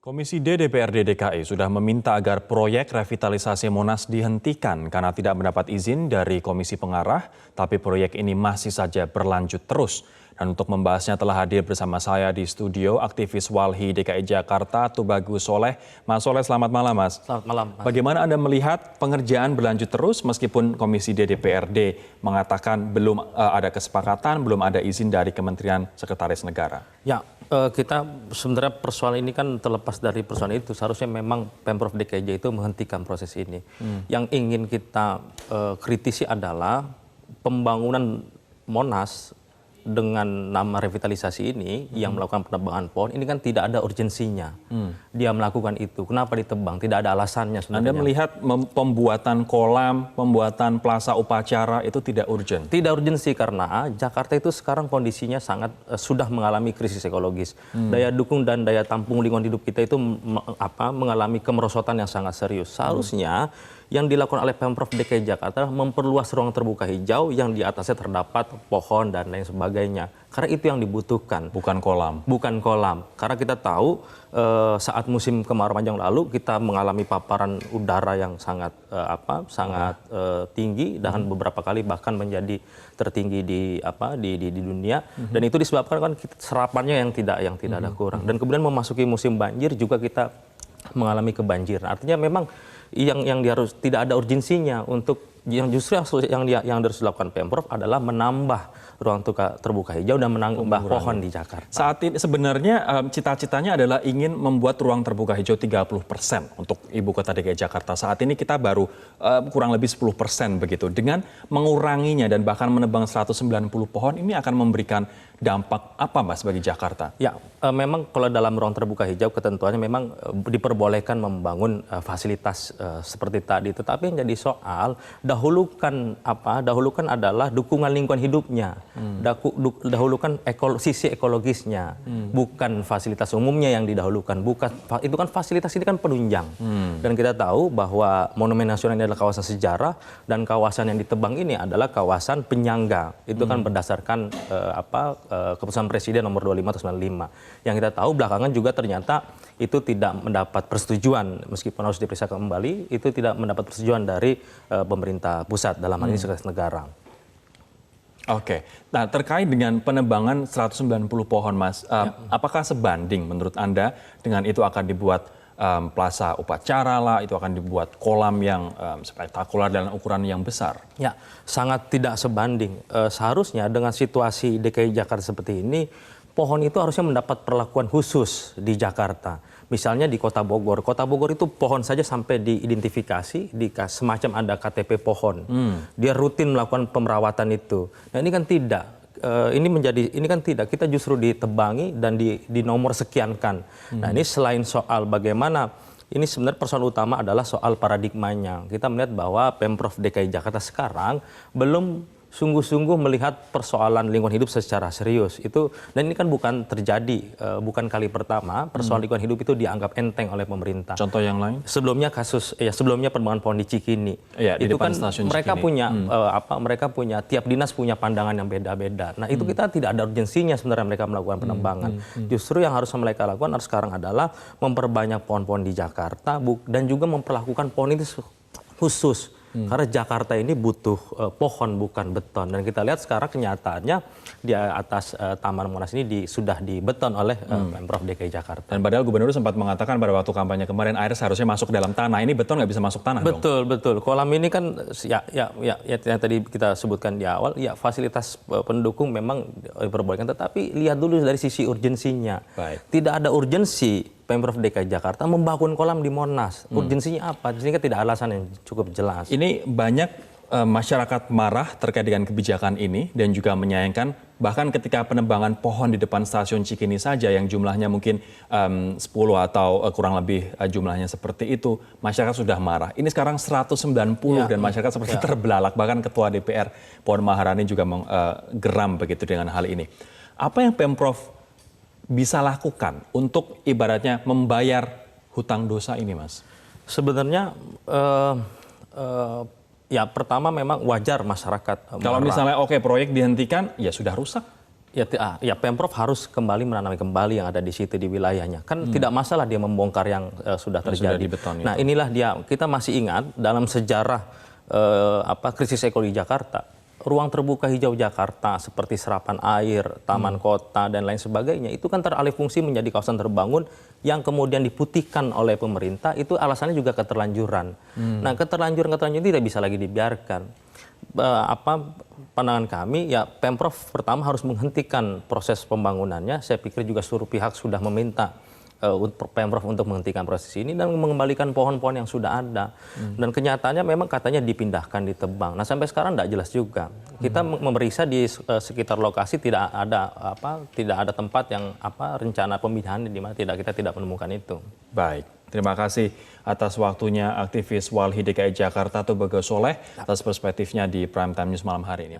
Komisi D DPRD DKI sudah meminta agar proyek revitalisasi Monas dihentikan karena tidak mendapat izin dari Komisi Pengarah, tapi proyek ini masih saja berlanjut terus. Dan untuk membahasnya telah hadir bersama saya di studio aktivis Walhi DKI Jakarta, Tubagus Soleh. Mas Soleh, selamat malam Mas. Selamat malam Mas. Bagaimana Anda melihat pengerjaan berlanjut terus meskipun Komisi D DPRD mengatakan belum ada kesepakatan, belum ada izin dari Kementerian Sekretaris Negara? Ya, kita sebenarnya persoalan ini kan terlepas dari persoalan itu. Seharusnya memang Pemprov DKI itu menghentikan proses ini. Yang ingin kita kritisi adalah pembangunan Monas dengan nama revitalisasi ini yang melakukan penebangan pohon ini kan tidak ada urgensinya. Dia melakukan itu. Kenapa ditebang? Tidak ada alasannya sebenarnya. Anda melihat pembuatan kolam, pembuatan plaza upacara itu tidak urgent? Tidak urgensi karena Jakarta itu sekarang kondisinya sangat sudah mengalami krisis ekologis. Daya dukung dan daya tampung lingkungan hidup kita itu mengalami kemerosotan yang sangat serius. Seharusnya yang dilakukan oleh Pemprov DKI Jakarta memperluas ruang terbuka hijau yang di atasnya terdapat pohon dan lain sebagainya. Karena itu yang dibutuhkan. Bukan kolam? Bukan kolam. Karena kita tahu saat musim kemarau panjang lalu kita mengalami paparan udara yang sangat tinggi dan beberapa kali bahkan menjadi tertinggi di dunia. Dan itu disebabkan kan serapannya yang tidak ada kurang. Dan kemudian memasuki musim banjir juga kita mengalami kebanjiran. Artinya memang yang harus tidak ada urgensinya untuk yang justru yang harus dilakukan Pemprov adalah menambah ruang terbuka hijau dan menambah pohon di Jakarta. Saat ini sebenarnya cita-citanya adalah ingin membuat ruang terbuka hijau 30% untuk ibu kota DKI Jakarta. Saat ini kita baru kurang lebih 10% begitu. Dengan menguranginya dan bahkan menebang 190 pohon ini akan memberikan dampak apa Mas bagi Jakarta? Ya, memang kalau dalam ruang terbuka hijau ketentuannya memang diperbolehkan membangun fasilitas seperti tadi. Tetapi yang jadi soal dahulukan adalah dukungan lingkungan hidupnya. Dahulukan sisi ekologisnya, bukan fasilitas umumnya yang didahulukan. Itu kan fasilitas ini kan penunjang. Dan kita tahu bahwa Monumen Nasional ini adalah kawasan sejarah dan kawasan yang ditebang ini adalah kawasan penyangga. Itu kan berdasarkan keputusan Presiden nomor 25 tahun 95. Yang kita tahu belakangan juga ternyata itu tidak mendapat persetujuan meskipun harus diperiksa kembali, itu tidak mendapat persetujuan dari pemerintah pusat dalam hal ini Sekretaris Negara. Oke, nah terkait dengan penebangan 190 pohon Mas, apakah sebanding menurut Anda dengan itu akan dibuat plaza upacara lah, itu akan dibuat kolam yang spektakuler dan ukuran yang besar? Ya, sangat tidak sebanding. Seharusnya dengan situasi DKI Jakarta seperti ini, pohon itu harusnya mendapat perlakuan khusus di Jakarta. Misalnya di Kota Bogor. Kota Bogor itu pohon saja sampai diidentifikasi, semacam ada KTP pohon. Dia rutin melakukan pemerawatan itu. Nah ini kan tidak. Ini kan tidak. Kita justru ditebangi dan dinomor sekiankan. Nah ini selain soal bagaimana, ini sebenarnya persoalan utama adalah soal paradigmanya. Kita melihat bahwa Pemprov DKI Jakarta sekarang belum sungguh-sungguh melihat persoalan lingkungan hidup secara serius. Dan ini kan bukan terjadi, bukan kali pertama persoalan lingkungan hidup itu dianggap enteng oleh pemerintah. Contoh yang lain? Sebelumnya penebangan pohon di Cikini. Ya, itu kan mereka Cikini. punya tiap dinas punya pandangan yang beda-beda. Nah, itu kita tidak ada urgensinya sebenarnya mereka melakukan penebangan. Justru yang harus mereka lakukan sekarang adalah memperbanyak pohon-pohon di Jakarta dan juga memperlakukan pohon itu khusus. Karena Jakarta ini butuh pohon bukan beton. Dan kita lihat sekarang kenyataannya di atas Taman Monas ini sudah dibeton oleh Pemprov DKI Jakarta. Dan padahal gubernur sempat mengatakan pada waktu kampanye kemarin air seharusnya masuk dalam tanah. Ini beton nggak bisa masuk tanah dong? Betul. Kolam ini kan yang tadi kita sebutkan di awal, ya fasilitas pendukung memang diperbolehkan. Tetapi lihat dulu dari sisi urgensinya. Baik. Tidak ada urgensi Pemprov DKI Jakarta membangun kolam di Monas. Urgensinya apa? Di sini kan tidak alasan yang cukup jelas. Ini banyak masyarakat marah terkait dengan kebijakan ini dan juga menyayangkan bahkan ketika penebangan pohon di depan stasiun Cikini saja yang jumlahnya mungkin 10 atau kurang lebih jumlahnya seperti itu, masyarakat sudah marah. Ini sekarang 190 dan masyarakat seperti terbelalak. Bahkan Ketua DPR Puan Maharani juga geram begitu dengan hal ini. Apa yang Pemprov bisa lakukan untuk ibaratnya membayar hutang dosa ini, Mas? Sebenarnya ya pertama memang wajar masyarakat kalau marah. Misalnya proyek dihentikan, ya sudah rusak. Ya, Pemprov harus kembali menanami kembali yang ada di situ di wilayahnya. Kan tidak masalah dia membongkar yang sudah terjadi. Sudah di beton Nah, itu. inilah dia. Kita masih ingat dalam sejarah krisis ekologi Jakarta, ruang terbuka hijau Jakarta seperti serapan air, taman kota dan lain sebagainya itu kan teralih fungsi menjadi kawasan terbangun yang kemudian diputihkan oleh pemerintah. Itu alasannya juga keterlanjuran. Nah, keterlanjuran tidak bisa lagi dibiarkan. Pandangan kami ya Pemprov pertama harus menghentikan proses pembangunannya. Saya pikir juga seluruh pihak sudah meminta Pemprov untuk menghentikan proses ini dan mengembalikan pohon-pohon yang sudah ada. Dan kenyataannya memang katanya dipindahkan, ditebang. Nah, sampai sekarang tidak jelas juga. Kita memeriksa di sekitar lokasi tidak ada tempat yang rencana pemindahan di mana kita tidak menemukan itu. Baik, terima kasih atas waktunya aktivis Walhi DKI Jakarta Tobage Soleh atas perspektifnya di Prime Time News malam hari ini, Mas.